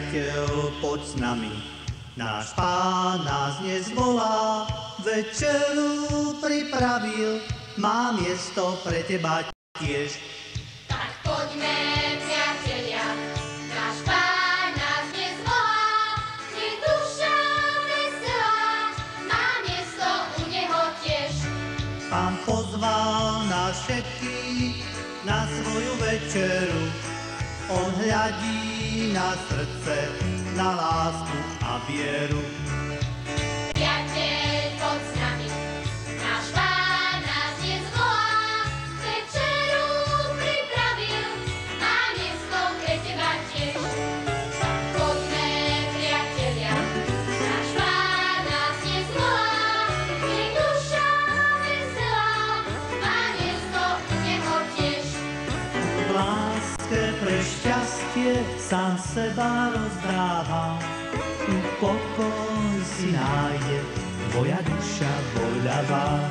priateľ, poď s nami. Náš Pán nás dnes volá, večeru pripravil, má miesto pre teba tiež. Tak poďme, priatelia, náš Pán nás dnes volá, nech duša veselá, má miesto u neho tiež. Pán pozval nás všetkých na svoju večeru, on hľadí na srdce, na lásku a vieru. Priateľ, poď s nami, náš Pán nás dnes volá, večeru pripravil, má miesto pre teba tiež. Tak poďme, priatelia, náš Pán nás dnes volá, nech duša veselá, má miesto u neho tiež. V láske pre šťastie sám seba rozdáva, tu pokoj si nájde tvoja duša voľavá.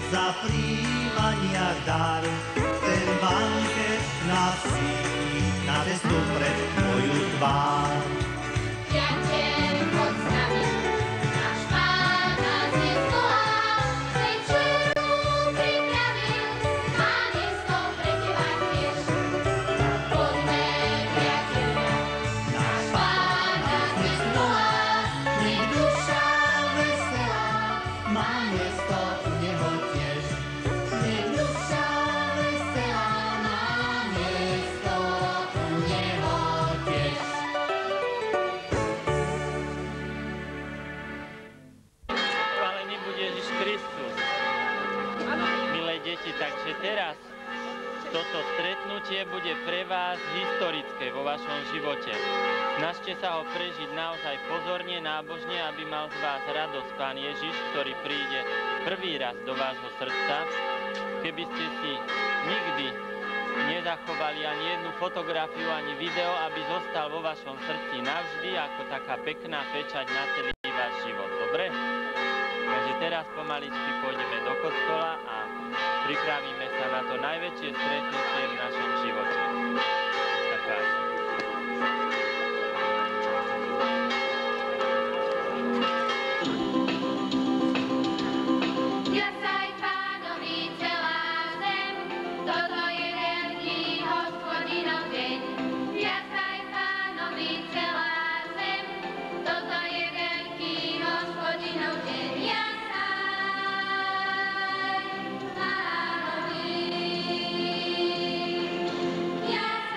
Za príjmania daru, ten banket nás na cestu pred moju tvár. Priateľ, poď s nami, náš Pán nás dnes volá, večeru pripravil, má miesto pre teba tiež. Poďme, priatelia, náš Pán nás dnes volá, nech duša veselá, má miesto u neho tiež. Nech duša veselá, má miesto u neho tiež. Chválený buď Ježiš Kristus. Milé deti, takže teraz toto stretnutie bude pre vás historické vo vašom živote. Snažte sa ho prežiť naozaj pozorne, nábožne, aby mal z vás radosť Pán Ježiš, ktorý príde prvý raz do vášho srdca. Keby ste si nikdy nezachovali ani jednu fotografiu, ani video, aby zostal vo vašom srdci navždy ako taká pekná pečať na celý váš život. Dobre? Takže teraz pomaličky pôjdeme do kostola a pripravíme sa na to najväčšie stretnutie v našom živote. Tak páči. Jasaj Pánovi celá zem, toto je veľký Hospodinov deň. Jasaj Pánovi celá zem, toto je veľký Hospodinov deň. Jasaj Pánovi, jasaj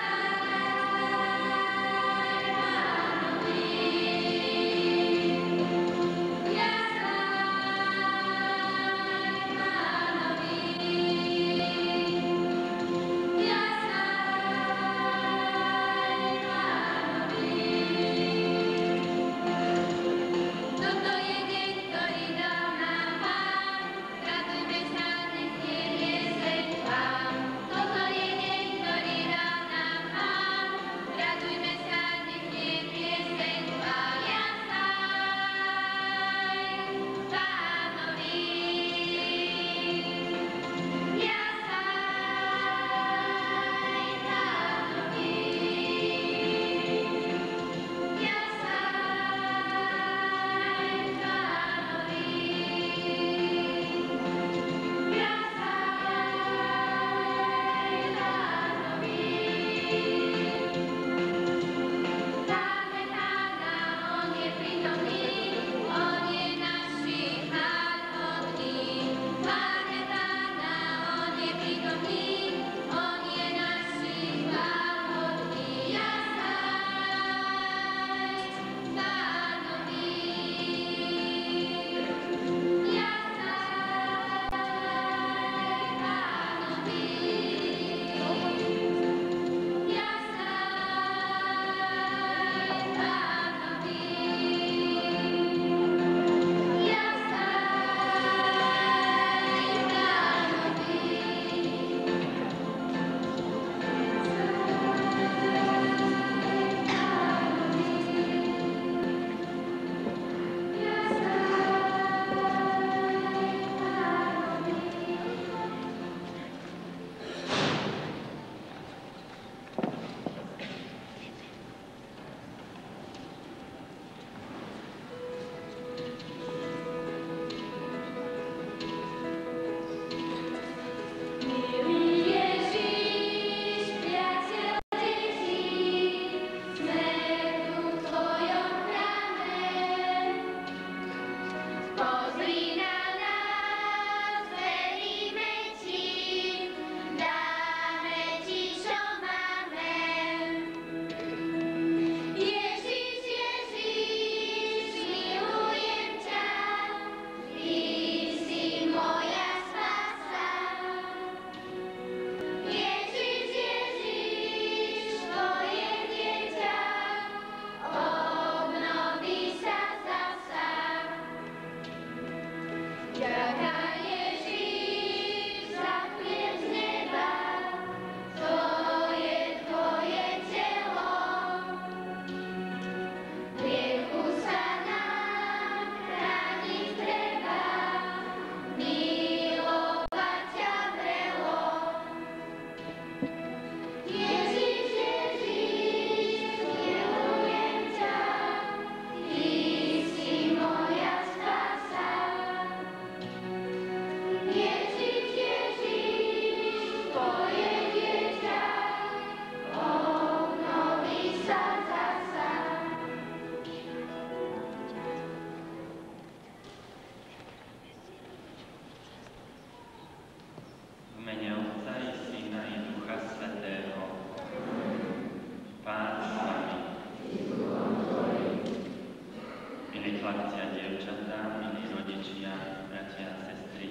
bratia a sestry,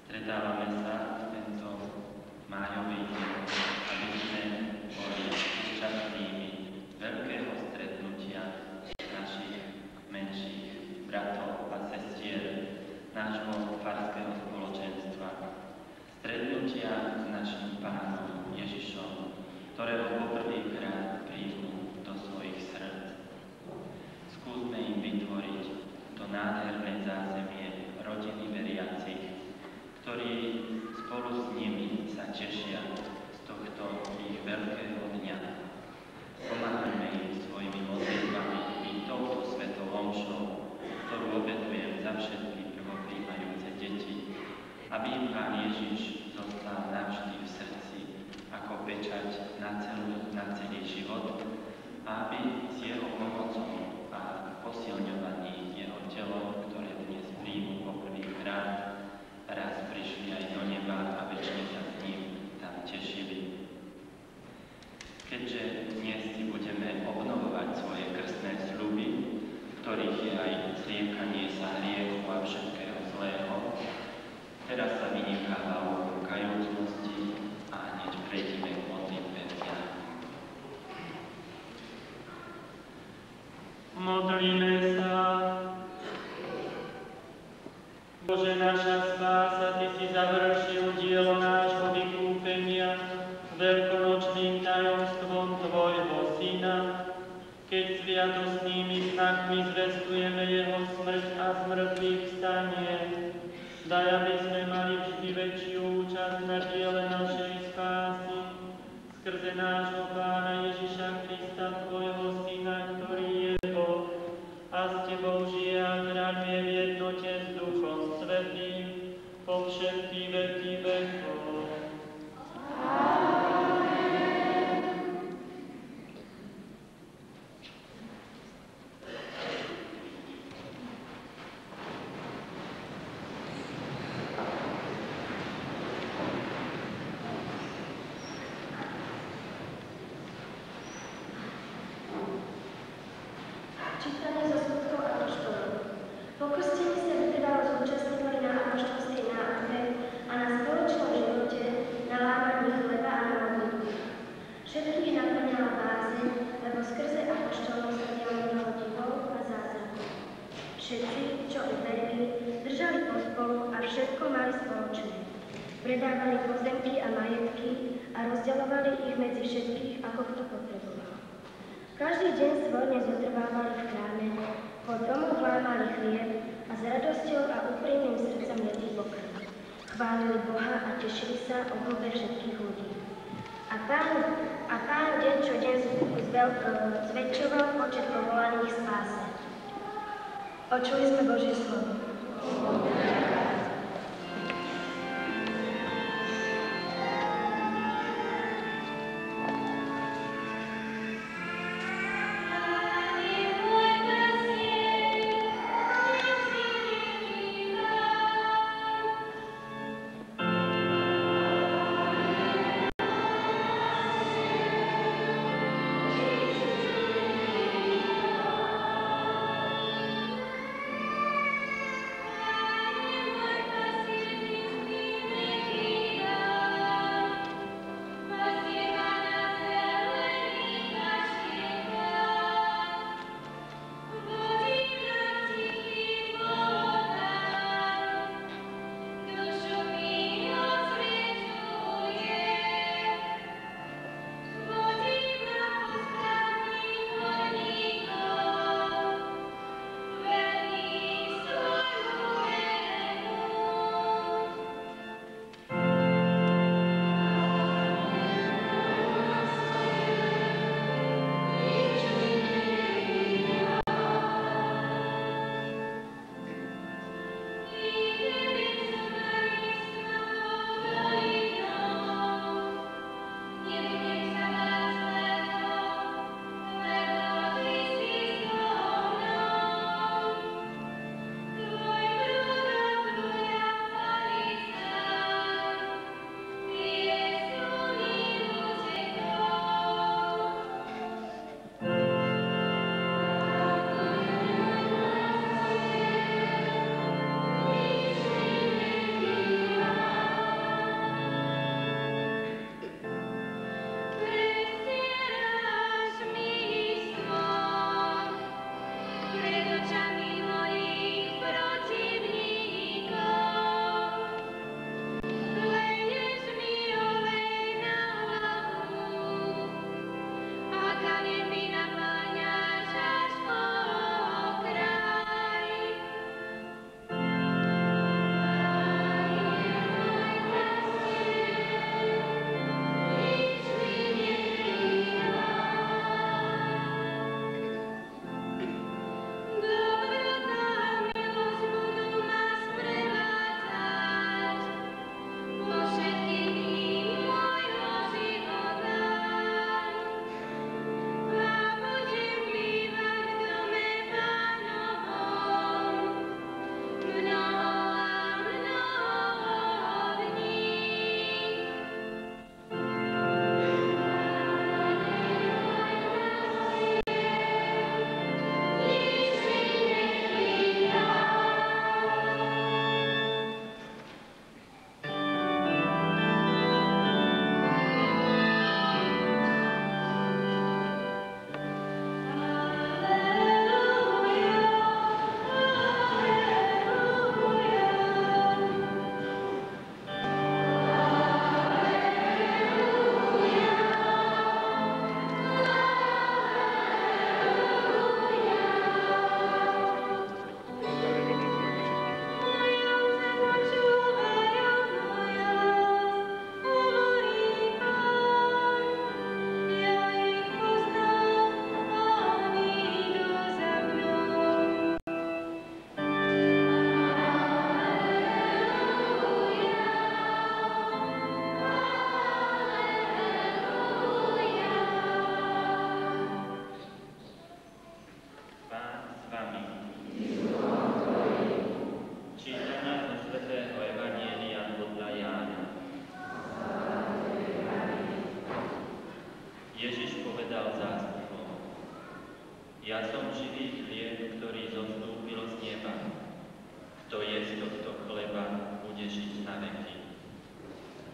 stretávame sa v tento májový deň, aby sme boli účastnými veľkého stretnutia našich menších bratov a sestier, nášho farského spoločenstva. Stretnutia s našim Pánom Ježišom, ktorého poprvýkrát príjmu do svojich srdc. Skúsme im vytvoriť to nádherné zázemie rodiny veriacich, ktorí spolu s nimi sa tešia z tohto ich veľkého dňa. Pomáhajme im svojimi modlitbami i touto svetou omšou, ktorú obetujem za všetky prvopríjmajúce deti, aby im Pán Ježiš zostal navždy v srdci ako pečať na celý život, a aby s jeho pomocou a posilňovaní jeho telom, ktoré dnes príjmu poprvýkrát, raz prišli aj do neba a večne sa s ním tam tešili. Keďže dnes si budeme obnovovať svoje krstné sľuby, ktorých je aj zriekanie sa hriechu a všetkého zlého, teraz sa vynikáva o kajúcnosti a hneď prejdeme k modlitbe vďaku. Modlíme sa. Bože, naša spása, Ty si završil dielo nášho vykúpenia veľkonočným tajomstvom Tvojho Syna, keď sviatostnými znakmi zvestujeme Jeho smrť a zmrtvých vstanie. Daj, aby sme mali vždy väčšiu účasť na diele našej spásy, skrze nášho Pána Ježiša Krista, Tvojho Syna, ktorý je Boh a s Tebou žije a kráľuje v jednote s Duchom Svätým po všetky veky vekov. Čítanie zo skutkov apoštolov. Po krstení sa vytrvalo zúčastňovali na apoštolskej náuke a na spoločnom živote, na lámaní chleba a na modlitbu. Všetkých naplňala bázeň, lebo skrze apoštolov sa dialo mnoho divov a zázrakov. Všetci, čo uverili, držali pospolu a všetko mali spoločné. Predávali pozemky a majetky a rozdeľovali ich medzi všetkých, ako kto potreboval. Každý deň svorne zotrvávali v chráme, po domoch lámali chlieb a s radosťou a úprimným srdcom jedli pokrm. Chválili Boha a tešili sa o Bohe všetkých ľudí. A pán deň čo deň zväčšoval počet povolaných spáse. Počuli sme Božie slovo.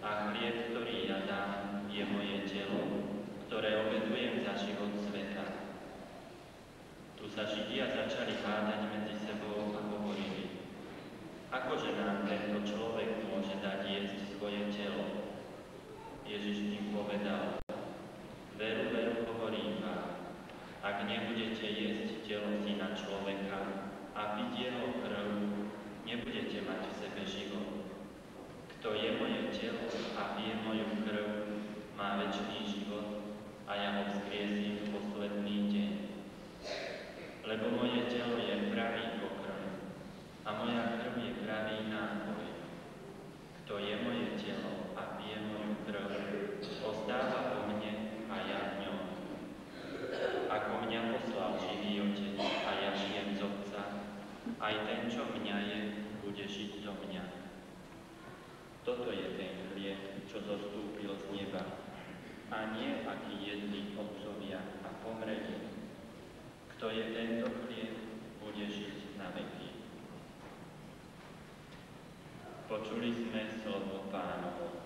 A chlieb, ktorý ja dám, je moje telo, ktoré obetujem za život sveta. Tu sa Židia začali hádať medzi sebou a hovorili: Akože nám tento človek môže dať jesť svoje telo? Ježiš im povedal: Veru, veru, hovorím vám, ak nebudete jesť telo Syna človeka a piť jeho krv, nebudete mať v sebe život. Kto je moje telo a pije moju krv, má večný život a ja ho vzkriesím v posledný deň. Lebo moje telo je pravý pokrm a moja krv je pravý nápoj. Kto je moje telo a pije moju krv, ostáva vo mne a ja v ňom. Ako mňa poslal živý Otec a ja žijem z Otca, aj ten, čo mňa je, bude žiť zo mňa. Toto je ten chlieb, čo zostúpil z neba, a nie aký jedli otcovia a pomreli. Kto je tento chlieb, bude žiť na veky. Počuli sme slovo Pánovo.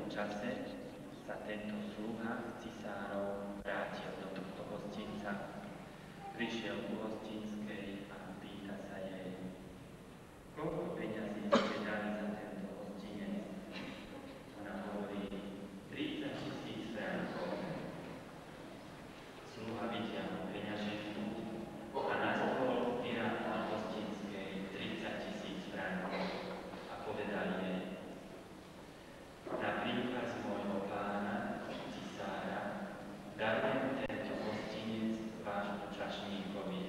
čase sa tento slúha cisárov vrátil do tohto hostinca. Prišiel ku hostinskej a pýta sa jej, koľko peňazí ste dali za tento hostinec? Ona hovorí, 30 000 frankov. Slúha vytiahol peňaženku a na stôl vyrátal hostinskej 30 000 frankov a povedal jej, na príkaz môjho pána, cisára, darujem tento hostinec vášmu čašníkovi,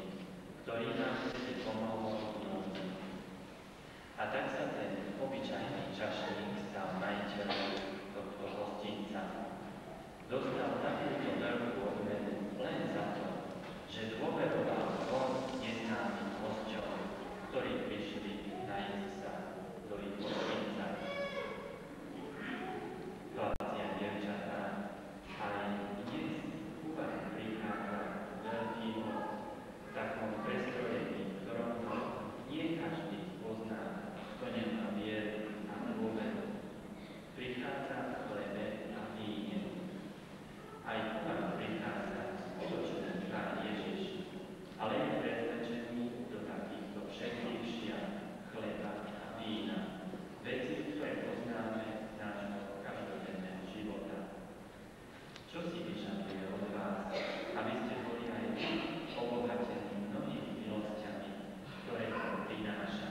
ktorý vám vtedy pomohol v núdzi. A tak sa ten obyčajný čašník stal majiteľom tohto hostinca. Dostal takúto veľkú odmenu len za to, že dôveroval dvom neznámym hosťom, ktorí prišli najesť sa do ich hostinca. Chlapci a dievčatá, aj dnes u vás prichádza veľký host v takom prestrojení, ktorom nie každý pozná, kto nemá vieru a dôveru. Prichádza v chlebe a víne. Aj u vás prichádza skutočný Pán Ježiš, ale je presvedčený do takýchto všetkých šiat chleba a vína, veci, ktoré poznáme z nášho každodenného života. Čo si vyžaduje od vás, aby ste boli aj vy obohatení mnohými milosťami, ktoré to prináša?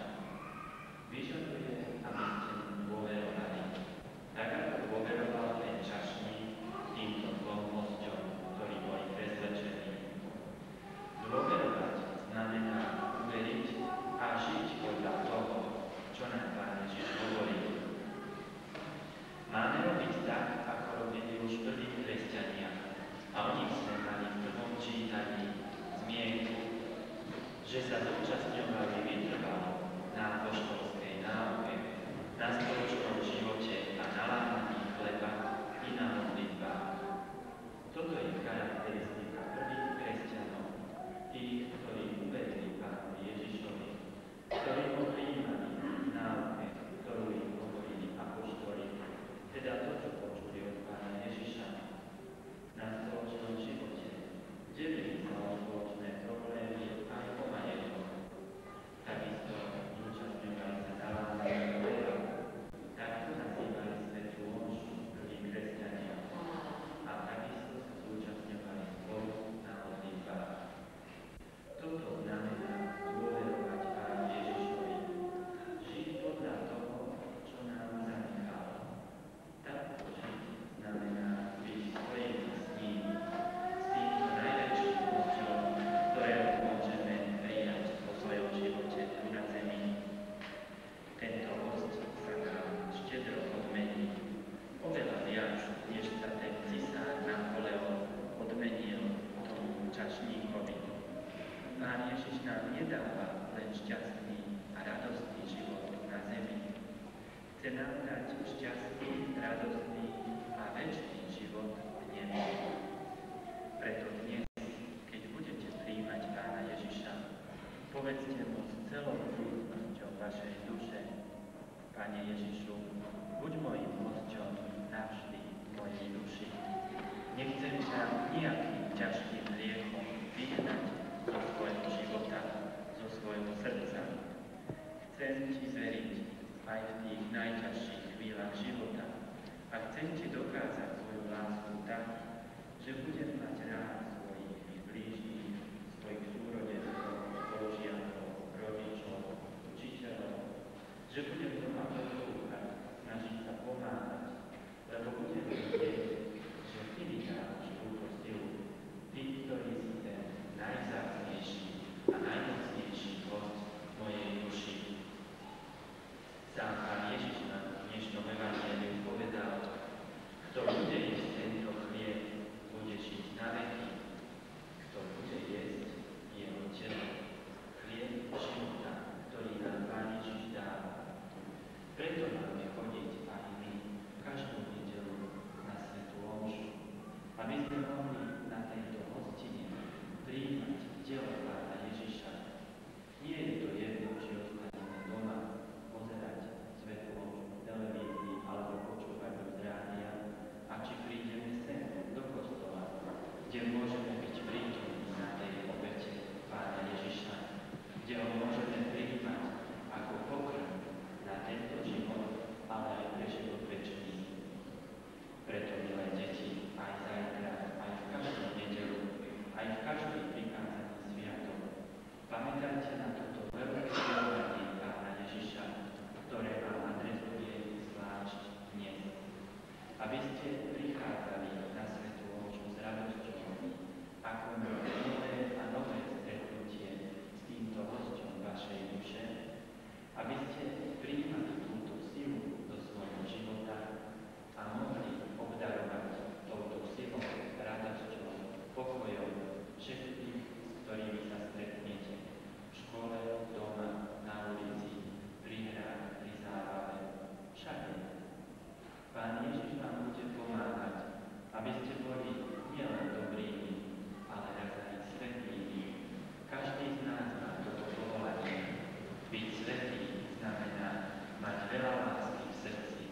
Vyžaduje, aby ste mu dôverovali, tak ako dôveroval ten čašník týmto dvom hosťom, ktorí boli presvedčení. Dôverovať znamená uveriť a žiť podľa toho, čo nám Pán Ježiš hovorí. Máme robiť tak, ako robili už prví kresťania, a o nich sme mali v prvom čítaní zmienku, že sa zúčastňovali vytrvalo na apoštolskej náuke, na spoločnom živote a na lámaní chleba i na modlitbách. Toto je charakteristika prvých kresťanov, tých, ktorí uverili Pánu Ježišovi, ktorí ho prijímali v náuke, ktorú im hovorili apoštoli, teda to, čo počuli od Pána Ježiša. Na spoločnom živote delili sa o spoločné problémy aj o majetok. Takisto zúčastňovali sa na lámaní chleba, takto nazývali svätú omšu prví kresťania. A takisto sa zúčastňovali spolu na modlitbách. Toto znamená dôverovať Pánu Ježišovi, žiť podľa toho, čo nám zanechal. Takto žiť znamená byť spojení s ním, s týmto najväčším hosťom, ktorého môžeme prijať vo svojom živote tu na zemi. Tento host sa nám štedro odmení, oveľa viac, než sa ten cisár Napoleon odmenil tomu čašníkovi. Pán Ježiš nám nedáva len šťastný a radostný život na zemi. Chce nám dať šťastný, radostný a večný život v nebi. Preto dnes, keď budete prijímať Pána Ježiša, povedzte mu s celou vnútornosťou vašej duše: Pane Ježišu, buď mojím hosťom navždy v mojej duši. Nechcem ťa nejakým ťažkým hriechom vyhnať zo svojho života, zo svojho srdca. Chcem ti zveriť aj v tých najťažších chvíľach života a chcem ti dokázať svoju lásku tak, že budem mať rád svojich blížnych, svojich súrodencov, spolužiakov, rodičov, učiteľov, že budem doma poslúchať, snažiť sa pomáhať, lebo budem vedieť, že ty mi dáš túto silu, ty, ktorý si ten najvzácnejší a najmocnejší host mojej duši. Sám Pán Ježiš nám v dnešnom evanjeliu povedal: kto bude jesť tento chlieb, bude žiť na veky. Kto bude jesť jeho telo, chlieb života, ktorý nám Pán Ježiš dáva. Preto máme chodiť aj my každú nedeľu na svätú omšu, aby sme mohli na tejto hostine prijímať telo Pána Ježiša. Nie je to jedno, či ostaneme doma, pozerať svätú omšu v televízii alebo počúvať od rádia, veľa lásky v srdci,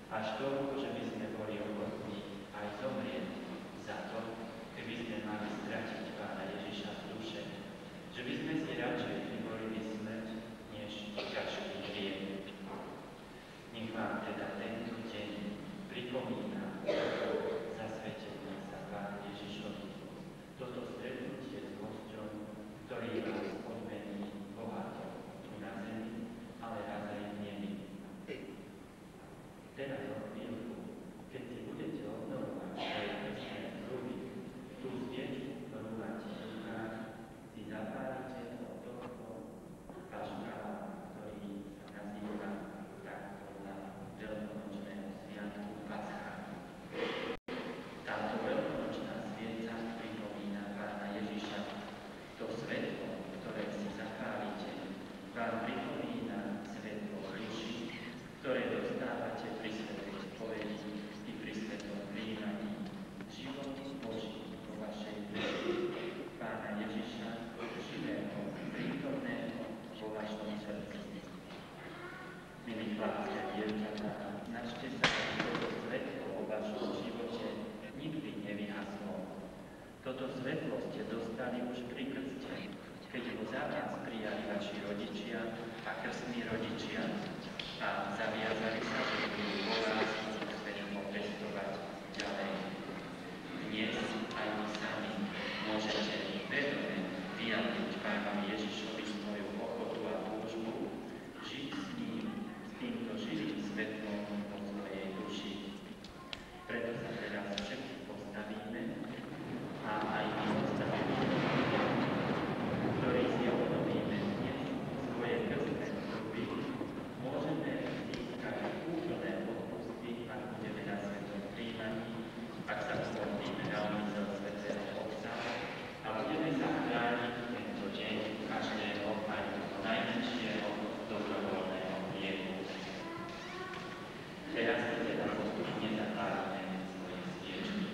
až toľko, že by sme boli ochotní aj zomrieť za to, keby sme mali stratiť Pána Ježiša z duše, že by sme si radšej vyvolili smrť, než ťažký hriech. Nech vám teda tento deň pripomína zasvetenie sa Pánu Ježišovi. Toto stretnutie s hosťom, ktorý vás odmení bohato tu na zemi, ale raz aj v nebi. Teraz o chvíľku, keď si budete obnovovať svoje krstné sľuby, tú sviečku, ktorú máte v rukách, si zapálite od tohto kaškála, ktorý sa nazýva takto na veľkonočného sviatku Pascha. Táto veľkonočná svieca pripomína Pána Ježiša. To svetlo, ktoré si zapálite, vám pripomína svetlo duši, ktoré dostávate pri svetej spovedi i pri svetom prijímaní. Život Boží vo vašej duši, Pána Ježiša, živého, prítomného vo vašom srdci. Milí chlapci a dievčatá, snažte sa, aby toto svetlo vo vašom živote nikdy nevyhaslo. Toto svetlo ste dostali už pri krste, keď ho za vás prijali vaši rodičia a krstní rodičia a zaviazali sa, že budú vo vás svetlo pestovať ďalej. Dnes aj vy sami môžete vedome vyjadriť Pánovi Ježišovi svoju ochotu a túžbu, žiť s ním, s týmto živým svetlom vo svojej duši. Preto sa teraz všetci postavíme a aj my postavíme, ktorí si obnovíme dnes svoje krstné sľuby, môžeme získať úplné odpustky, ak budeme na svetom príjmaní, ak sa pomodlíme na úmysel svätého Otca a budeme sa chrániť tento deň každého aj toho najmenšieho dobrovoľného hriechu. Teraz si teda postupne zapálime svoje sviečky.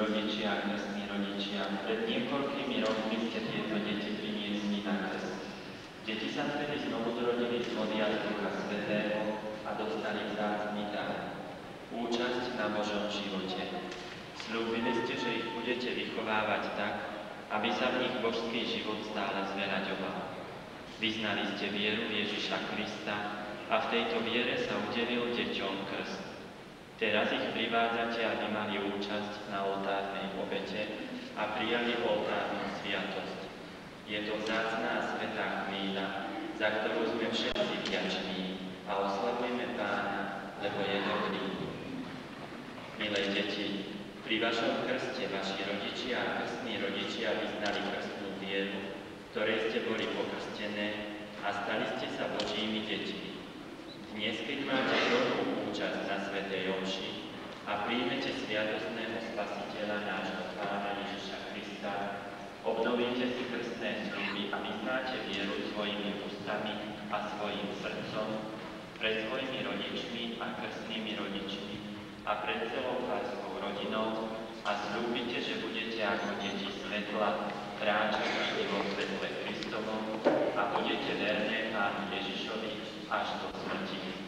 Rodičia a krstní rodičia, pred niekoľkými rokmi ste tieto deti priniesli na krst. Deti sa vtedy znovu zrodili z vody a z Ducha Svätého a dostali vzácny dar. Účasť na Božom živote. Sľúbili ste, že ich budete vychovávať tak, aby sa v nich božský život stále zveraďoval. Vyznali ste vieru v Ježiša Krista a v tejto viere sa udelil deťom krst. Teraz ich privádzate, aby mali účasť na oltárnej obete a prijali oltárnu sviatosť. Je to vzácna a svätá chvíľa, za ktorú sme všetci vďační a oslavujeme Pána, lebo je dobrý. Milé deti, pri vašom krste vaši rodičia a krstní rodičia vyznali krstnú vieru, ktorej ste boli pokrstené a stali ste sa Božími deťmi. Dnes, keď máte dobrú účasť na svätej omši, a príjmete sviatostného Spasiteľa nášho Pána Ježiša Krista, obnovíte si krstné sľuby a vyznáte vieru svojimi ústami a svojim srdcom pred svojimi rodičmi a krstnými rodičmi a pred celou pánskou rodinou a sľúbite, že budete ako deti svetla kráčať vždy vo svetle Kristovom a budete verné Pánu Ježišovi až do smrti.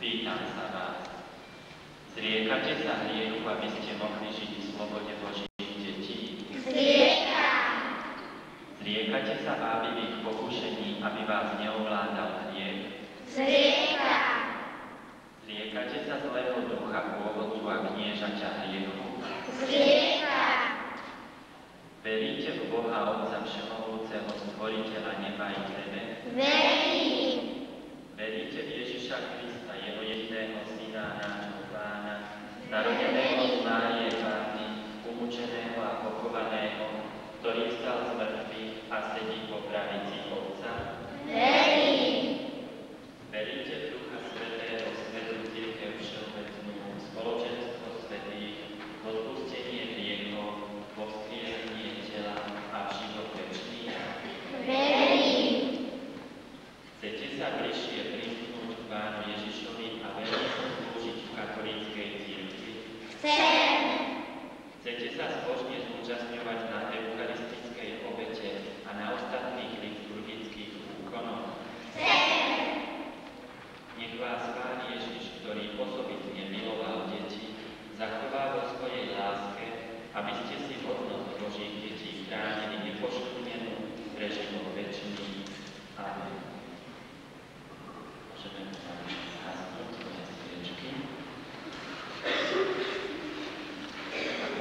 Pýtam sa vás, zriekate sa hriechu, aby ste mohli žiť v slobode Božích detí? Zriekate sa vábivých pokušení, aby vás neovládal hriech? Zriekate sa zlého ducha pôvodcu a kniežaťa hriechu? Veríte v Boha Otca Všemohúceho, Stvoriteľa neba i zeme? Veríte v Ježiša Krista, Jeho jediného Syna, nášho Pána, narodeného z Márie Panny, umúčeného a pochovaného, ktorý vstal z mŕtvych a sedí po pravici Otca? Veríte v Ducha Svätého, Svätú Cirkev všeobecnú, spoločenstvo svätých, odpustenie hriechov, povzkriesenie tela a v život večný? Chcete sa bližšie primknúť k Pánu Ježišovi a verne slúžiť v katolíckej cirkvi? Chcete sa zbožne zúčastňovať na eucharistickej obete a na ostatných liturgických úkonoch? Nech vás Pán Ježiš, ktorý osobitne miloval deti, zachová vo svojej láske, aby ste si hodnosť Božích detí chránili nepoškvrnenú pre život večný. Amen. Môžeme zhasnúť svoje sviečky.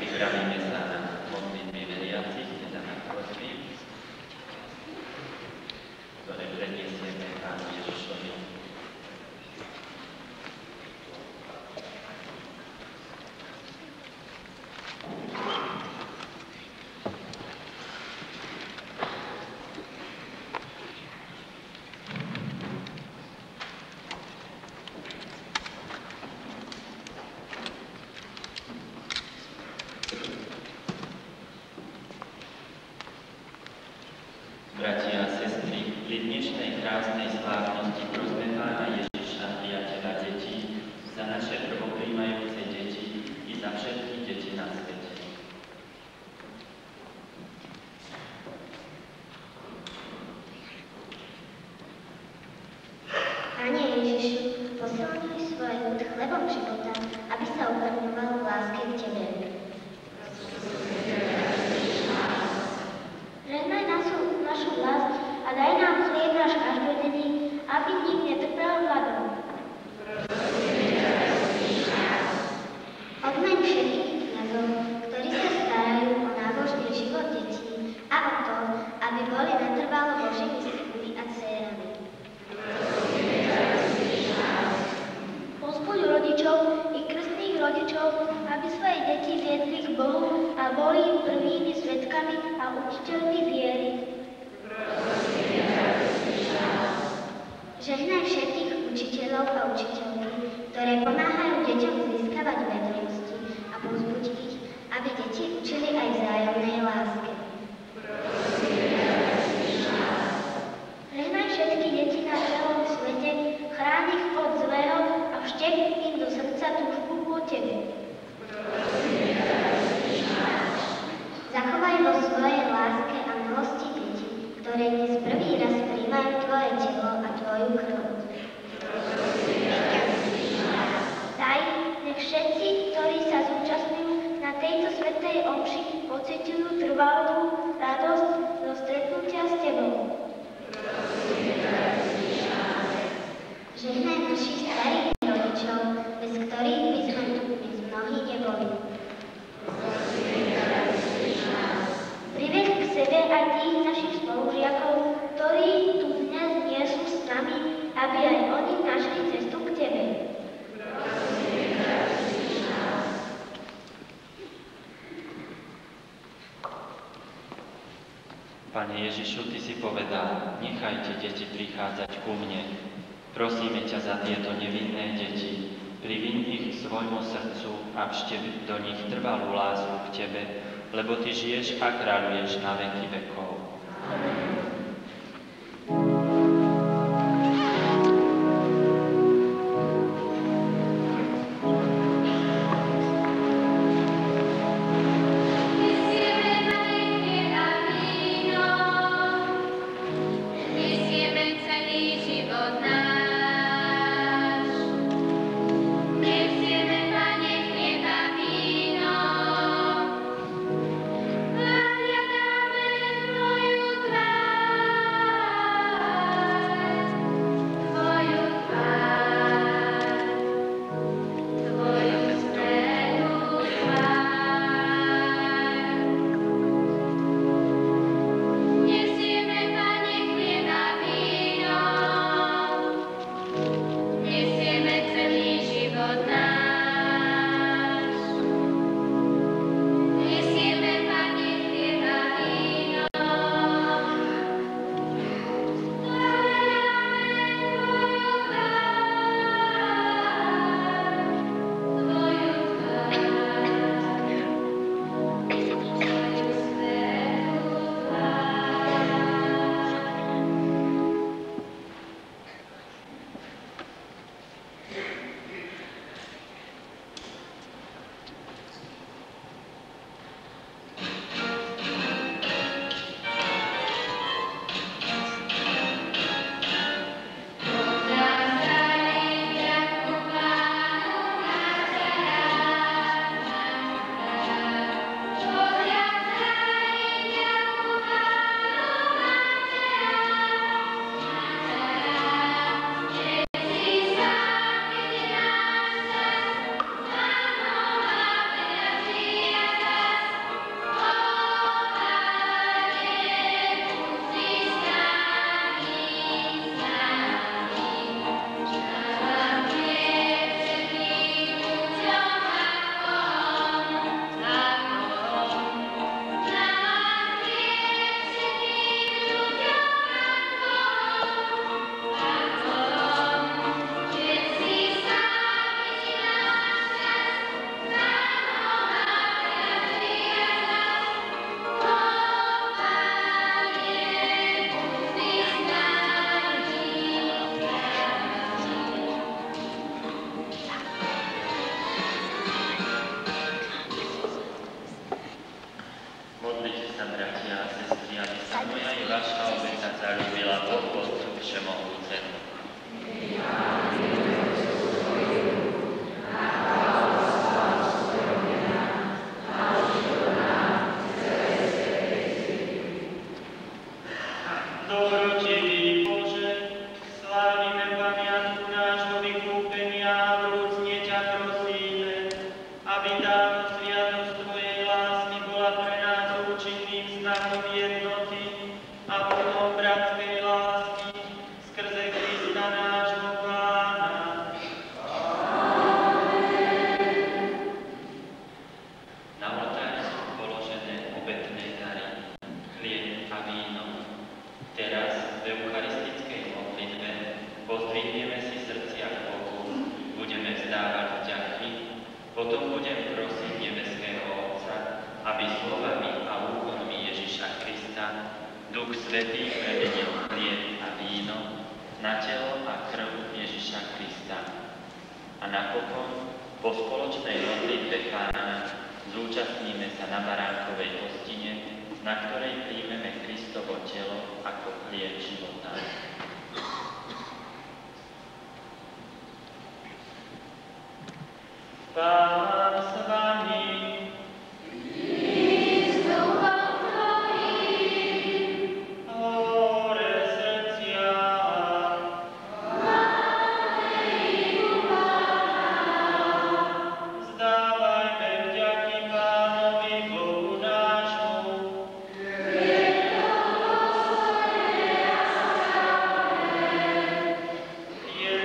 Pripravíme sa na modlitby veriacich, teda na prosby, ktoré predniesieme Pánu Ježišovi. Bratia a sestry, pri dnešnej krásnej slávnosti prosme Pána Ježiša, priateľa detí, za naše prvopríjmajúce deti i za všetky deti na svete. Pane Ježišu, posilňuj svoj ľud chlebom života, aby sa ukrňoval v láske k Tebe. Žehnaj našu vlast a daj nám chlieb náš každodenný, aby nik netrpel hladom. Odmeň všetkých kňazov, ktorí sa starajú o nábožný život detí a o to, aby boli natrvalo Božími synmi a dcérami. Pozbuď rodičov i krstných rodičov, aby svoje deti viedli k Bohu a boli im prvými svedkami a učiteľmi viery. Žehnaj všetkých učiteľov a učiteľky, ktoré pomáhajú deťom získavať vedomosti a povzbuď ich, aby deti učili aj vzájomnej láske. Žehnaj všetky deti na celom svete, chráň ich od zlého a vštep im do srdca túžbu po Tebe. Zachovaj vo svojej láske a milosti deti, ktoré dnes prvý raz prijímajú Tvoje telo a Tvoju krv. Daj, nech všetci, ktorí sa zúčastňujú na tejto svätej omši, pociťujú trvalú radosť zo stretnutia s Tebou. Žehnaj našich starých rodičov, bez ktorých by sme tu dnes mnohí neboli. Priveď k sebe aj tých našich spolužiakov, ktorí tu dnes nie sú s nami, aby aj oni našli cestu k Tebe. Pane Ježišu, Ty si povedal, nechajte deti prichádzať ku mne. Prosíme ťa za tieto nevinné deti, Priviň ich k svojmu srdcu a vštepi do nich trvalú lásku k Tebe, lebo Ty žiješ a kráľuješ na veky vekov.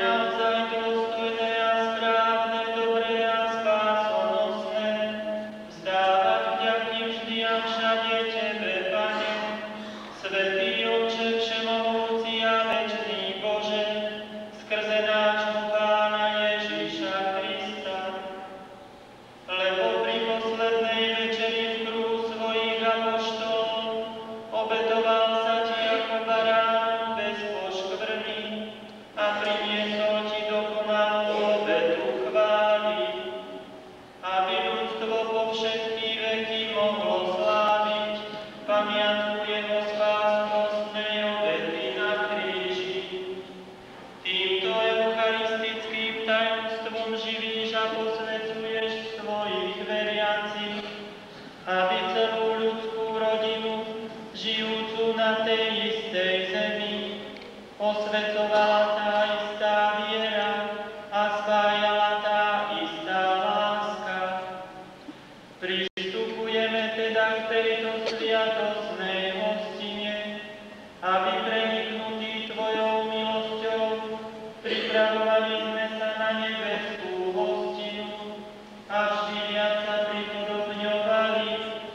Naozaj dôstojné a správne, dobré a spásne. aby celú ľudskú rodinu, žijúcu na tej istej zemi, osvecovala tá istá viera a spájala tá istá láska. Pristupujeme teda k tejto sviatostnej hostine, aby preniknutí Tvojou milosťou pripravovali sme sa na nebeskú hostinu a vždy viac sa pripodobňovali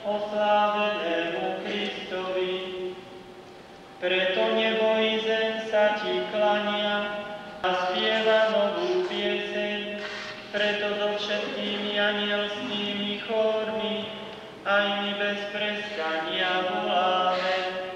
oslávenému Kristovi. Preto nebo i zem sa Ti klania a spieva novú pieseň, preto so všetkými anielskými chórmi aj my bez prestania voláme.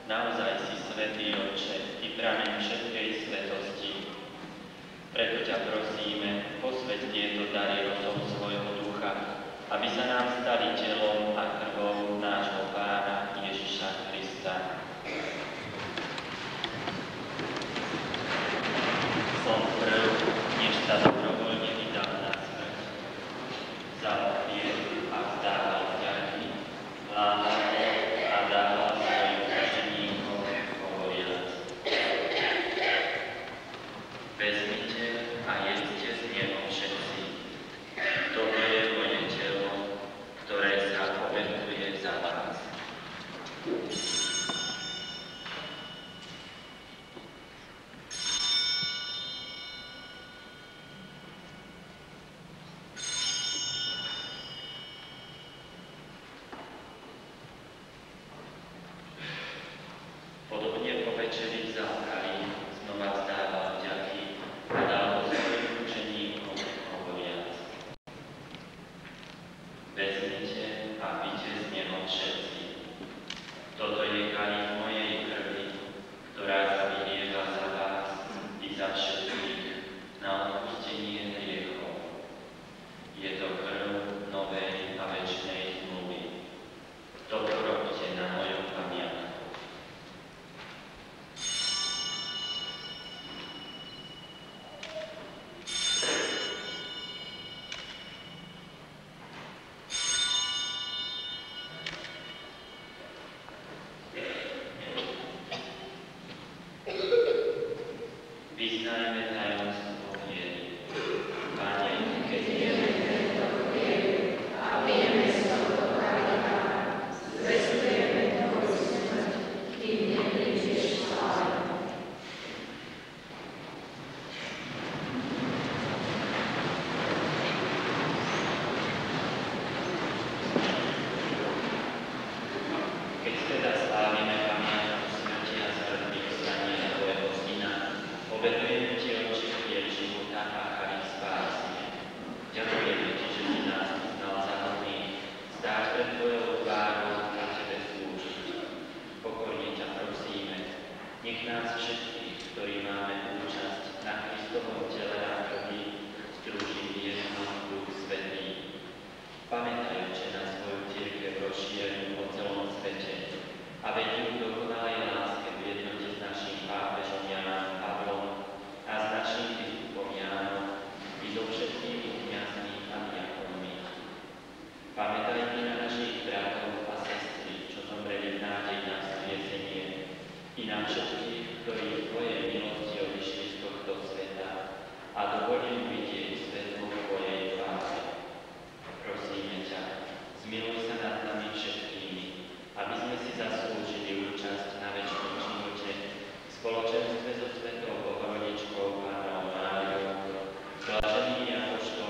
Naozaj si svätý Otče i prameň všetkej svetosti. Preto ťa prosíme, posväť tieto dary rozom svojho ducha, aby sa nám stali telom a krvou nášho Pána Ježiša Krista. Som krv, než sa dobrovoľne vydal na smrť. Vzal chlieb a vzdával vďaky, lámal a dával svojim učeníkom, hovoriac: Vezmite a jedzte z neho všetci. Toto je moje telo, ktoré sa obetuje za vás. Podobne po večeri vzal kalich, znova vzdával vďaky a dal ho svojim učeníkom, hovoriac: Vezmite a pite z neho všetci. Toto je kalich mojej krvi, ktorá sa vylieva za vás i za všetkých na odpustenie hriechov. Je to krv novej a večnej zmluvy. Toto robte na moju pamiatku. Vyznajme tajomstvo viery. Pane, keď vieme tento chlieb a pijeme z tohto kalicha, zvestujeme Tvoju smrť, kým neprídeš slávu. Keď teda slávime pamiatku smrti a zmrtvých vstania Tvojho Syna, obetujeme Ti, Otče, chlieb života a kalich spásy. Ďakujeme Ti, že si nás uznal za hodných stáť pred Tvojou tvárou a Tebe slúžiť. Pokorne ťa prosíme, nech nás všetkých, ktorí máme účasť na Kristovom tele a krvi, združí v jednom Duch Svätý. Pamätaj, Otče, na svoju cirkev rozšírenú po celom svete a vedí ju k dokonalej láske v jednote s naším pápežom Jánom Pavlom a s naším biskupom Jánom i so všetkými kňazmi a diakonmi. Pamätaj mi na našich bratov a sestry, čo zomreli v nádej na vzkriesenie, i na všetkých, ktorí v Tvojej milosti odišli z tohto sveta a dovolili vidieť svetlo Tvojej tváre. Prosíme ťa, zmiluj sa nad nami všetkými, aby sme si zaslúžili účasť na večnom živote v spoločenstve so Svetou Bohorodičkou Pannou Máriou, blaženými apoštolmi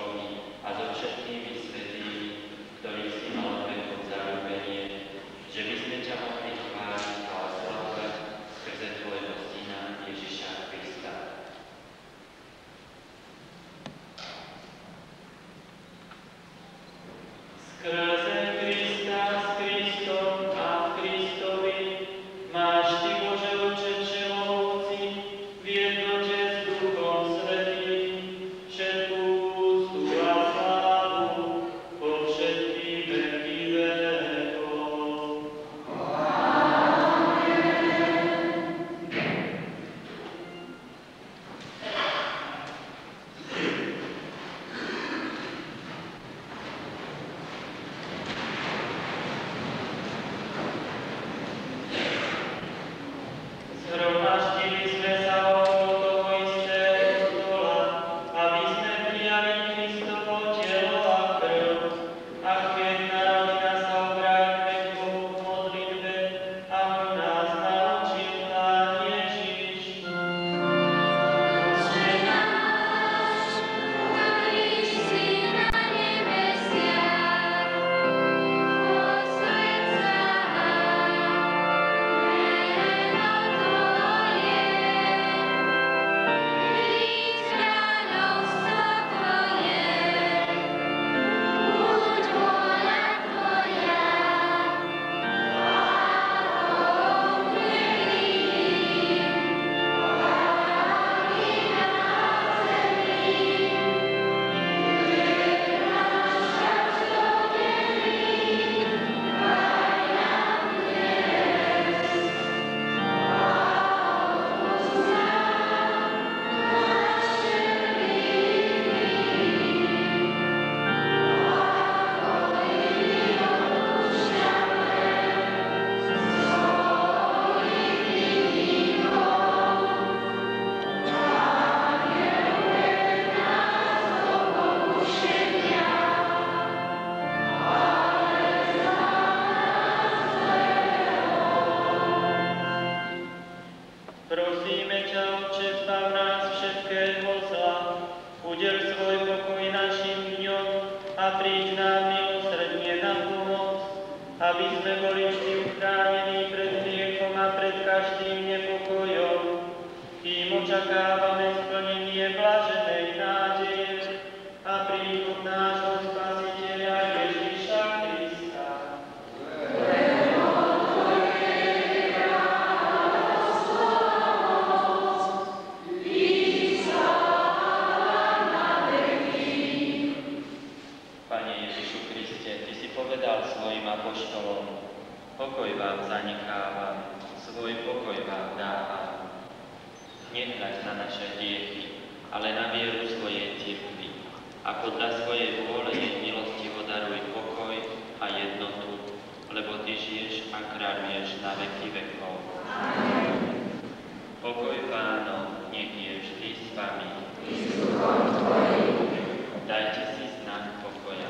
aby sme boli vždy uchránení pred hriechom a pred každým nepokojom, kým očakávame splnenie blaženej nádeje a príchod nášho Spasiteľa Ježiša Krista. Pane Ježišu Kriste, Ty si povedal svojim apoštolom, pokoj vám zanechávam, svoj pokoj vám dávam. Nehľaď na naše hriechy, ale na vieru svojej cirkvi. A podľa svojej vôle jej milostivo daruj pokoj a jednotu, lebo Ty žiješ a kráľuješ na veky vekov. Pokoj Pánov, nech je vždy s vami. Dajte si znak pokoja.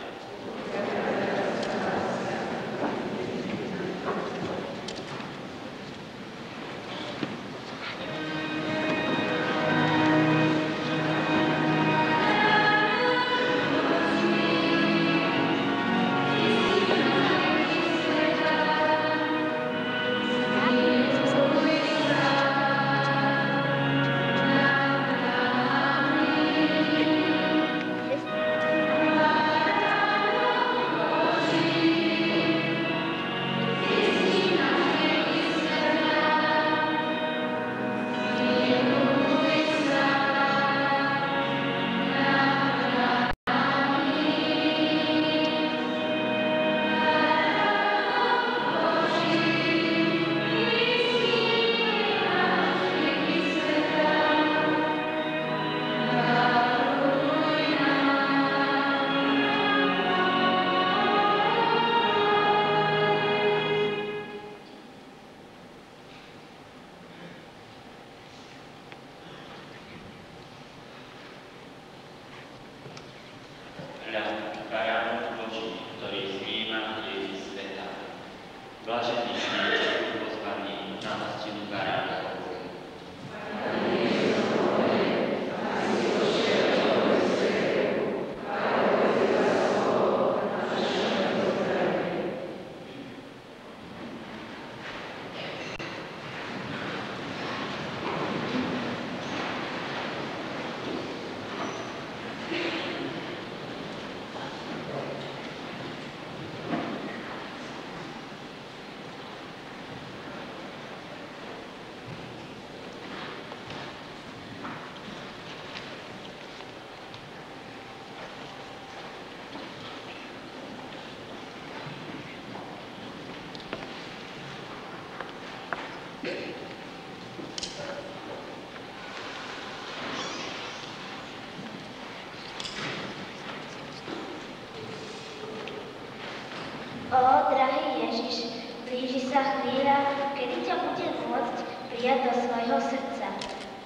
Ó, drahý Ježiš, blíži sa chvíľa, kedy ťa budem môcť prijať do svojho srdca.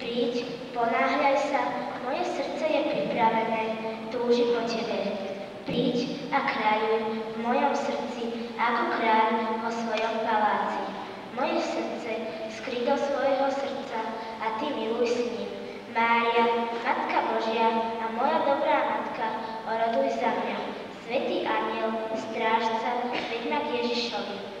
Príď, ponáhľaj sa, moje srdce je pripravené, túži po tebe. Príď a kráľuj v mojom srdci ako kráľ vo svojom paláci. Moje srdce skry do svojho srdca a ty miluj s ním. Mária, Matka Božia a moja dobrá matka, oroduj za mňa. Svätý anjel, strážca, veď ma k Ježišovi.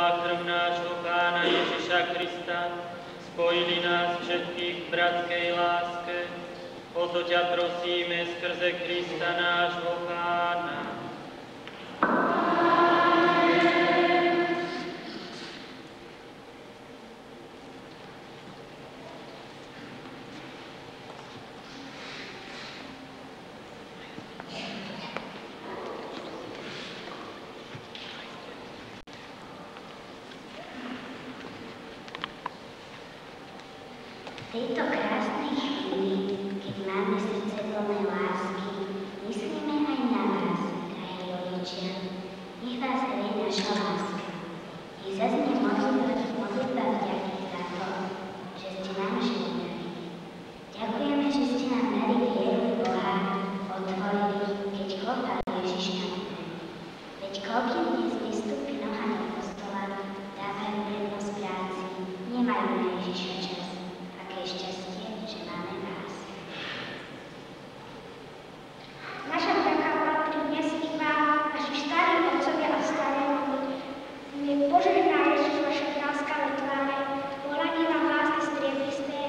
a krv nášho Pána Ježiša Krista spojili nás všetkých v bratskej láske. O to ťa prosíme skrze Krista nášho Pána. V tejto krásnej chvíli, keď máme srdce plné lásky, myslíme aj na vás, drahí rodičia. Nech vás hrie naša láska. Nech zaznie modlitba vďaky za to, že ste nám žehnali. Ďakujeme, že ste nám dali vieru v Boha, otvorili, keď klopal Ježiš na dvere. Veď koľkým dnes vystúpi noha do kostola, dávajú prednosť práci, nemajú na Ježiša čas. Šťastie, že máme vás. Naša vďaka patrí dnes iba naši starí otcovia a staré mamy. Nech požehná Ježiš vaše práskavé tváre, volaní vám lásky striebisté,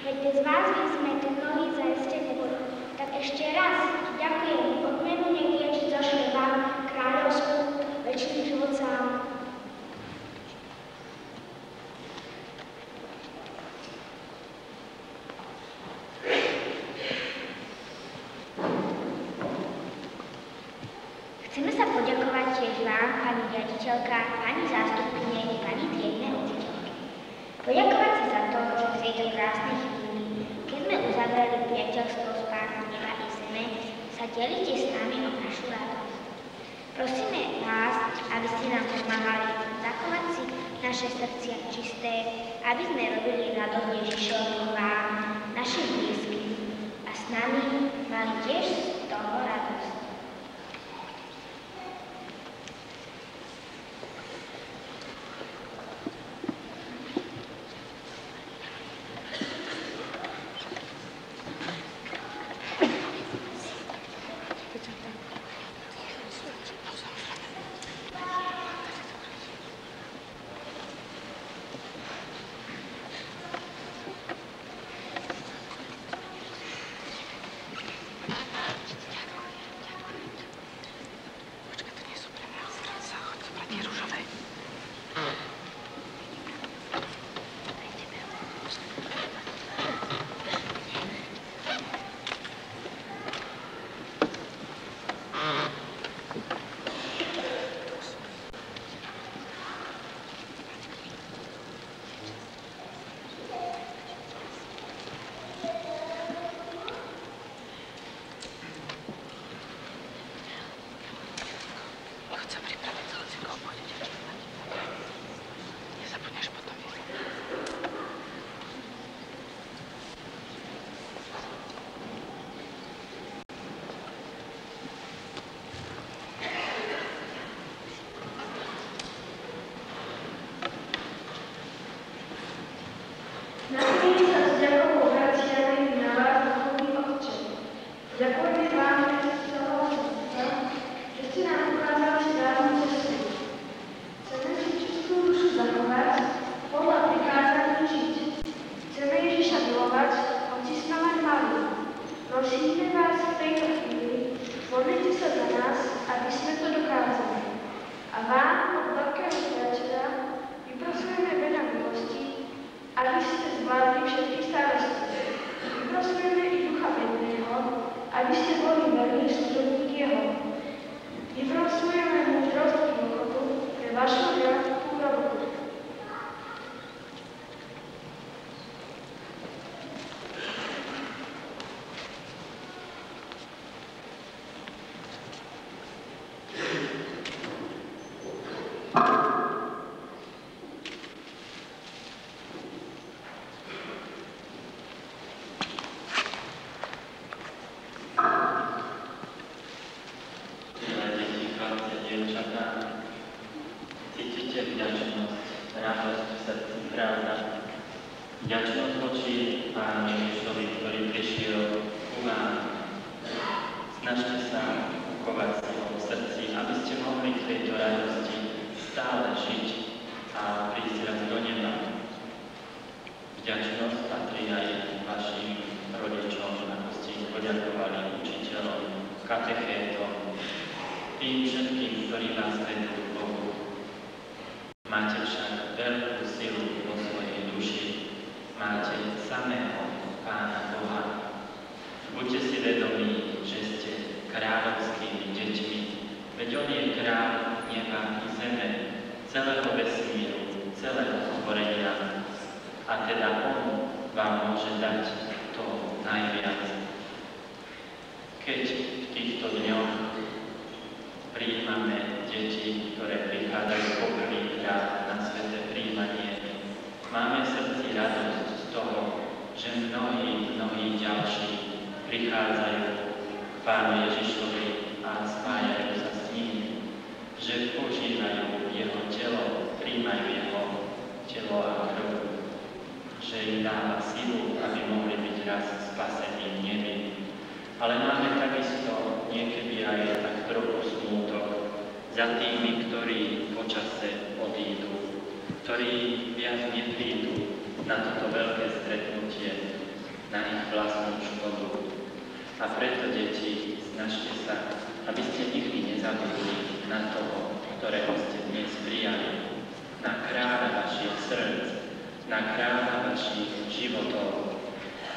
veď bez vás by sme tu mnohí zaiste neboli. Tak ešte raz ďakujem, odmenu nech Ježiš zašle vám kráľovskú večný život sám. Chceme sa poďakovať tiež vám, pani riaditeľka, pani zástupkyne, pani triedne učiteľky. Poďakovať si za to, že v tejto krásnej chvíli, keď sme uzavreli priateľstvo s Pánom neba i zeme, sa delíte s nami o našu radosť. Prosíme vás, aby ste nám pomáhali zachovať si naše srdcia čisté, aby sme robili radosť Ježišovi vám, našim blízkym, a s nami mali tiež z toho radosť. Vďačnosť voči Pánu Ježišovi, ktorý prišiel ku vám. Snažte sa uchovať si ho v srdci, aby ste mohli v tejto radosti stále žiť že mnohí ďalší prichádzajú k Pánu Ježišovi a spájajú sa s ním, že používajú jeho telo, príjmajú jeho telo a krv, že im dáva silu, aby mohli byť raz spasení v nebi. Ale máme takisto niekedy aj tak trochu smútok za tými, ktorí počase odídu, ktorí viac neprídu na toto veľké stretnutie, na ich vlastnú škodu. A preto, deti, snažte sa, aby ste nikdy nezabudli na toho, ktorého ste dnes prijali, na kráľa vašich srdc, na kráľa vašich životov,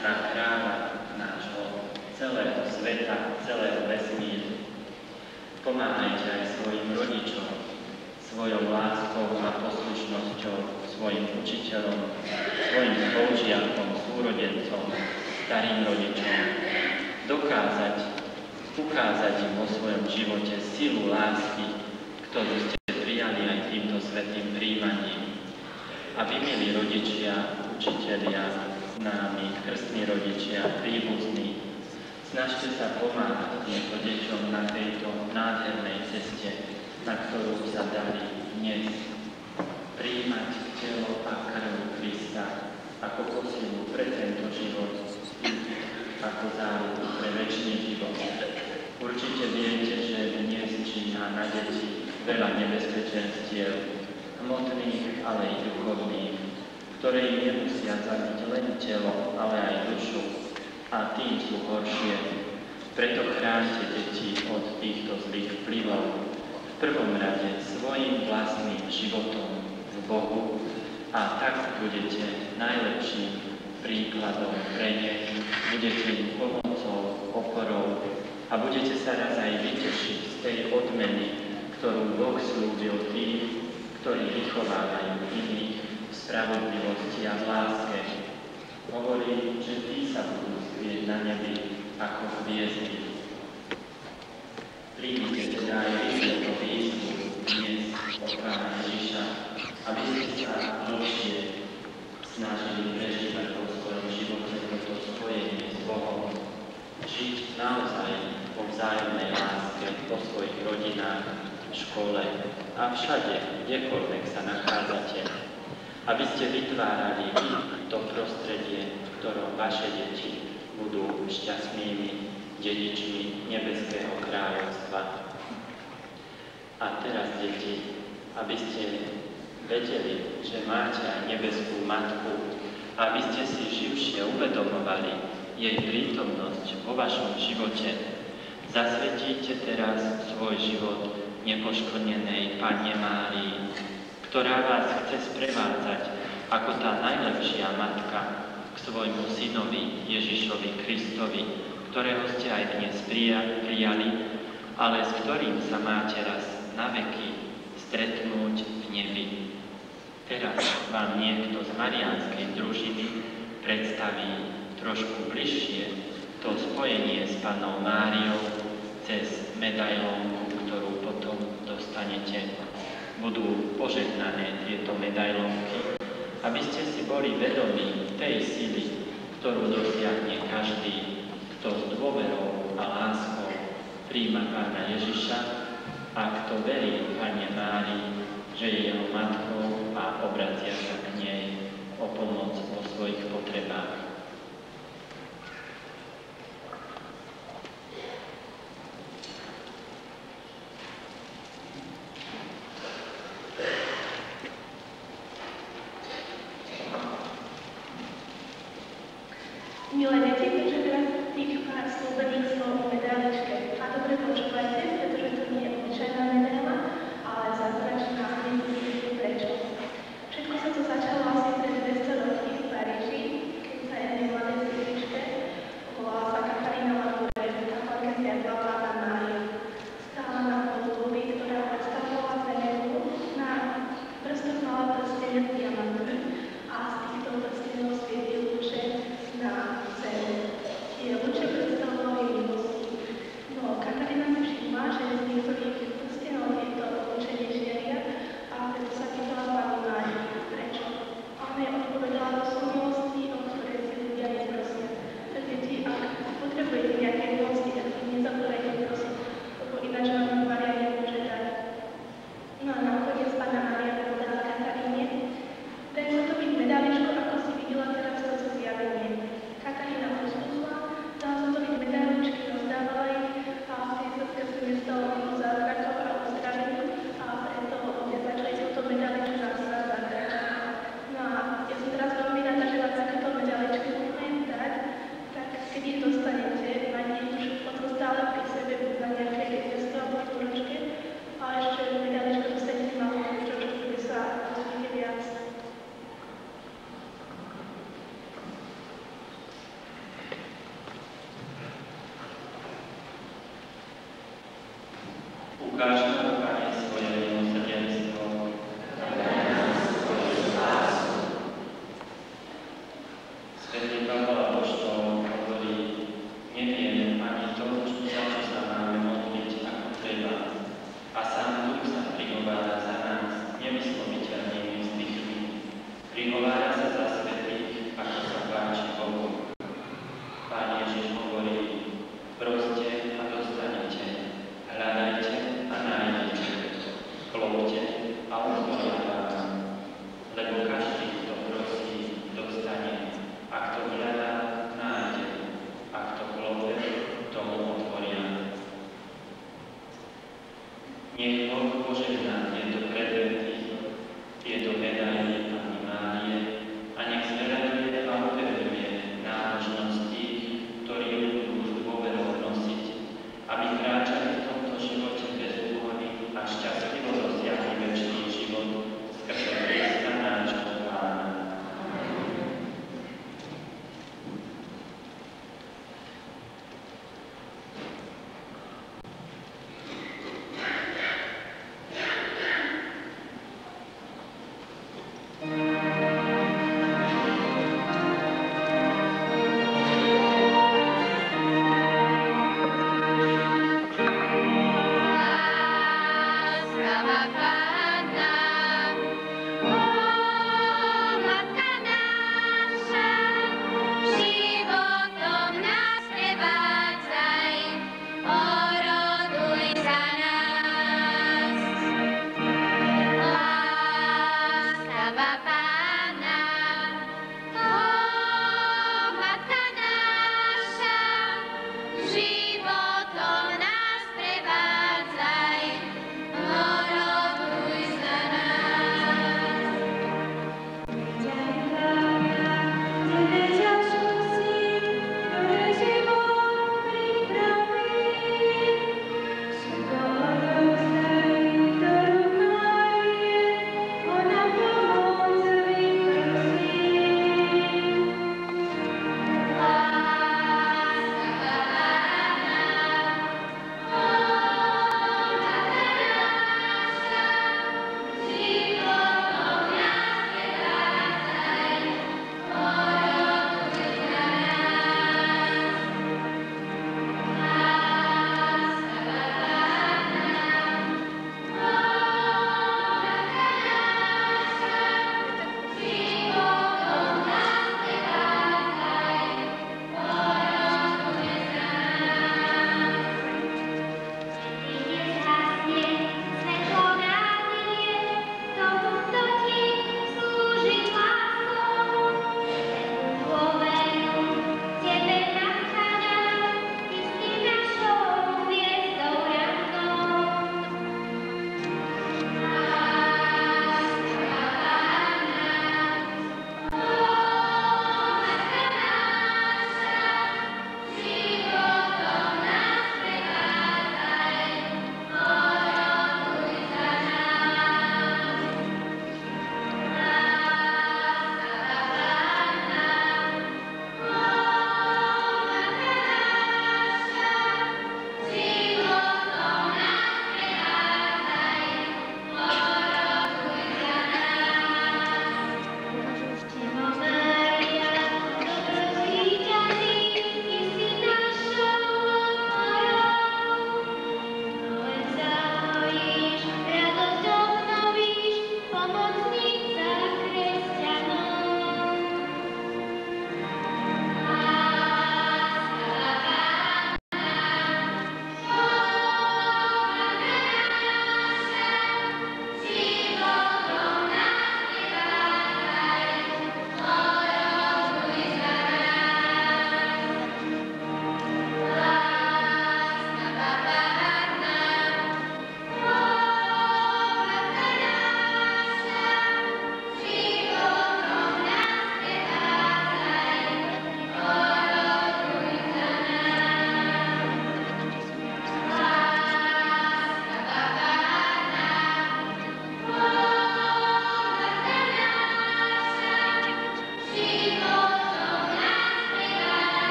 na kráľa nášho celého sveta, celého vesmíru. Pomáhajte aj svojim rodičom, svojou láskou a poslušnosťou, svojim učiteľom, svojim spolužiakom, súrodencom, starým rodičom, ukázať im vo svojom živote silu lásky, ktorú ste prijali aj týmto svätým príjmaním. A vy, milí rodičia, učitelia, známi, krstní rodičia, príbuzní, snažte sa pomáhať týmto deťom na tejto nádhernej ceste, na ktorú sa dali dnes prijímať telo a krv Krista ako posilu pre tento život, ako záruku pre večný život. Určite viete, že dnes číha na deti veľa nebezpečenstiev, hmotných, ale i duchovných, ktoré im nemusia zabiť len telo, ale aj dušu, a tým sú horšie. Preto chráňte deti od týchto zlých vplyvov. V prvom rade svojim vlastným životom v Bohu, a tak budete najlepším príkladom pre ne, budete im pomocou, oporou a budete sa raz aj vytešiť z tej odmeny, ktorú Boh slúbil tým, ktorí vychovávajú iných v spravodlivosti a v láske. Hovorí, že tí sa budú svieť na nebi ako hviezdy. Príjmite teda aj túto výzvu dnes od Pána Ježiša, aby ste sa dlhšie snažili prežívať vo svojom živote toto spojenie s Bohom, žiť naozaj vo vzájomnej láske vo svojich rodinách, v škole a všade, kdekoľvek sa nachádzate, aby ste vytvárali to prostredie, v ktorom vaše deti budú šťastnými dedičmi nebeského kráľovstva. A teraz, deti, aby ste vedeli, že máte aj nebeskú matku, aby ste si živšie uvedomovali jej prítomnosť vo vašom živote, zasvetíte teraz svoj život nepoškvrnenej Panne Márii, ktorá vás chce sprevádzať ako tá najlepšia matka k svojmu synovi Ježišovi Kristovi, ktorého ste aj dnes prijali, ale s ktorým sa máte raz na veky stretnúť v nebi. Teraz vám niekto z mariánskej družiny predstaví trošku bližšie to spojenie s Pannou Máriou cez medailónku, ktorú potom dostanete. Budú požehnané tieto medailónky, aby ste si boli vedomí tej sily, ktorú dosiahne každý, kto s dôverou a láskou príjma Pána Ježiša a kto verí Panne Márii, že je jeho matkou a obracia sa k nej o pomoc vo svojich potrebách. Milé deti, takže teraz tých pár slúbených slov o medailičke. A dobre počúvajte, pretože to nie je obyčajná medaila, ale zázračná a nevidíte prečo. Všetko sa to začalo asi pred 200 roky v Paríži, keď sa jednej mladej sestričke, volala sa Katarína Labouré, kaplanka zjadla Pána Máriu. Stála na podlúbi, ktorá predstavovala Veneru, na prstoch mala prstenec diamantný a z týchto prstenov svietil lúče na zem. Tie lúče predstavovali milosti. No, Katarína si všimla, že Prihovára sa za svätých, ako sa páči Bohu. Pán Ježiš hovorí, proste a dostanete, hľadajte a nájdete, klopte a otvoria vám. Lebo každý, kto prosí, dostane, a kto hľadá, nájde, a kto klope, tomu otvoria. Nech Boh požehná tieto predmety, tieto medaily Panny Márie,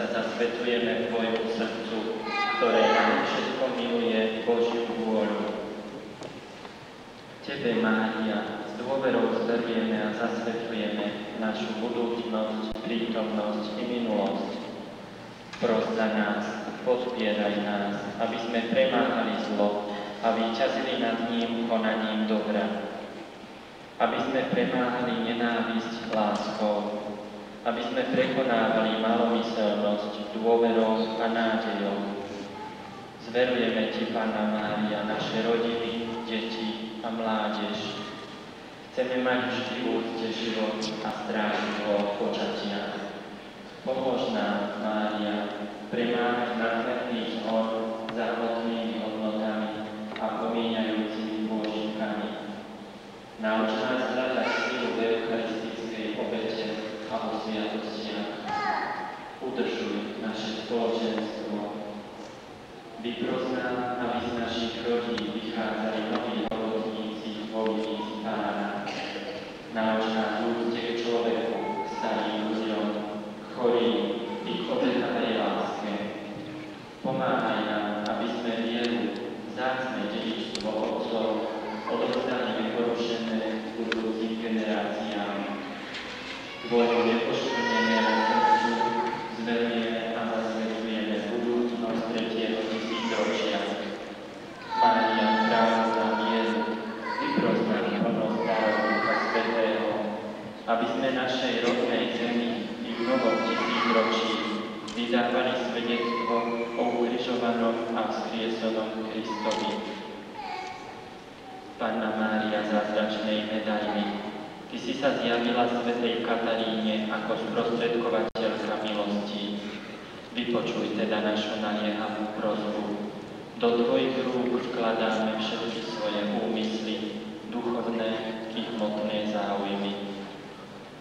sa zasvetujeme Tvojmu srdcu, ktoré nám všetko miluje Božiu vôľu. Tebe, Mária, s dôverou zverieme a zasvetujeme našu budúcnosť, prítomnosť i minulosť. Pros za nás, podpieraj nás, aby sme premáhali zlo a víťazili nad ním konaním dobra. Aby sme premáhali nenávisť láskou, aby sme prekonávali malomyselnosť dôverou a nádejou. Zverujeme Ti, Panna Mária, naše rodiny, deti a mládež. Chceme mať vždy v úcte život a strážiť ho od počatia. Pomôž nám, Mária, premáhať nadmerný zhor za hmotnými hodnotami a pomíňajúcimi pôžitkami. Nauč nás hľadať silu v eucharistickej obete a vo sviatostiach. Udržuj naše spoločenstvo. Vypros nám, aby z našich rodín vychádzali noví robotníci vo vidíci Pána. Nauč nás úcte k človeku, k starým ľuďom, chorým i k obetavej láske. Pomáhaj nám, aby sme vieru, vzácne dedičstvo otcov odovzdali neporušené budúcim generáciám. Tvojho nepoškvrneného srdcu zverieme a zasvetujeme budúcnosť 3. tisícročia. Mária, kráľovná mieru, vypros nám plnosť darov Ducha Svätého, aby sme našej rodnej zemi i v novom tisícročí vydávali svedectvo o ukrižovanom a vzkriesenom Kristovi. Panna Mária zázračnej medaily, Ty si sa zjavila svätej Kataríne ako sprostredkovateľka milostí. Vypočuj teda našu naliehavú prosbu. Do Tvojich rúk vkladáme všetky svoje úmysly, duchovné i hmotné záujmy.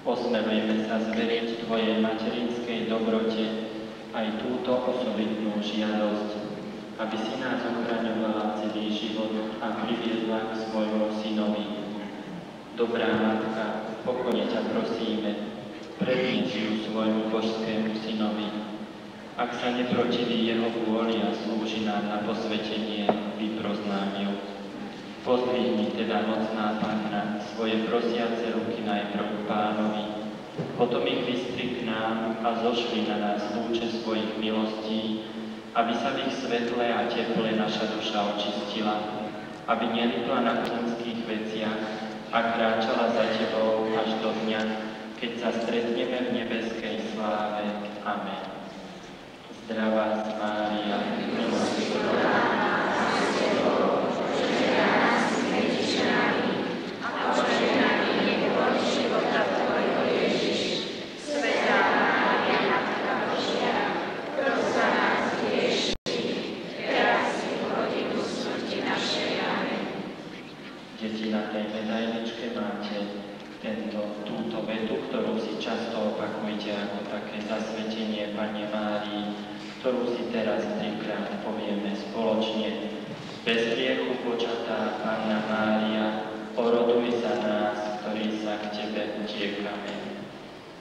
Osmelujeme sa zveriť Tvojej materinskej dobrote aj túto osobitnú žiadosť, aby si nás ochraňovala celý život a priviedla k svojmu synovi. Dobrá Matka, pokojne ťa prosíme, prednies ju svojmu božskému synovi. Ak sa neprotiví jeho vôli a slúži nám na posvetenie, vypros nám ju. Pozdvihni teda, mocná Panna, svoje prosiace ruky najprv k Pánovi, potom ich vystri k nám a zošli na nás lúče svojich milostí, aby sa v ich svetle a teple naša duša očistila, aby nelipla na pozemských veciach a kráčala za Tebou až do dňa, keď sa stretneme v nebeskej sláve. Amen. Zdravá Mária, milosti plná, deti, na tej medailičke máte túto vetu, ktorú si často opakujete ako také zasvetenie Panne Márii, ktorú si teraz 3-krát povieme spoločne. Bez hriechu počatá Panna Mária, oroduj za nás, ktorí sa k Tebe utiekame.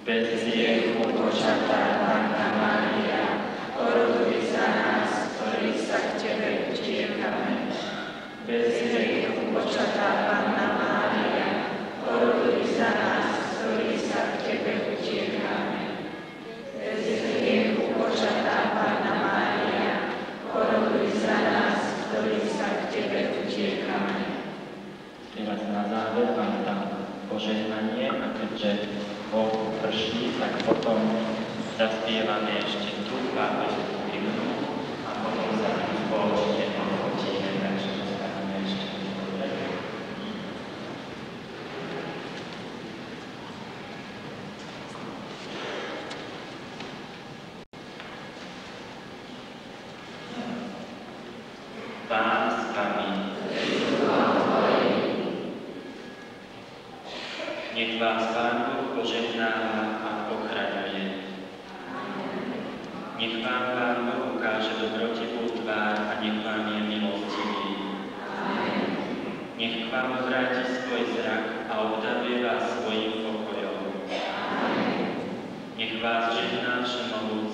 Bez hriechu počatá Panna Mária, oroduj za nás, ktorí sa k Tebe utiekame. Bez hriechu počatá Panna Mária, oroduj za nás, ktorí sa k Tebe utiekame. Bez hriechu počatá Panna Mária, oroduj za nás, ktorí sa k Tebe utiekame. Teraz na záver vám dám požehnanie a keďže Boh prší, tak potom zaspievame ešte tú pápežskú hymnu a potom sa tu spoločne odfotíme, takže dostaneme ešte dobre. Pán s vami. Nech vás Pán Boh požehnáva a ochraňuje. Nech vám Pán Boh ukáže dobrotivú tvár a nech vám je milostivý. Nech k vám obráti svoj zrak a obdaruje vás svojím pokojom. Nech vás žehná všemohúci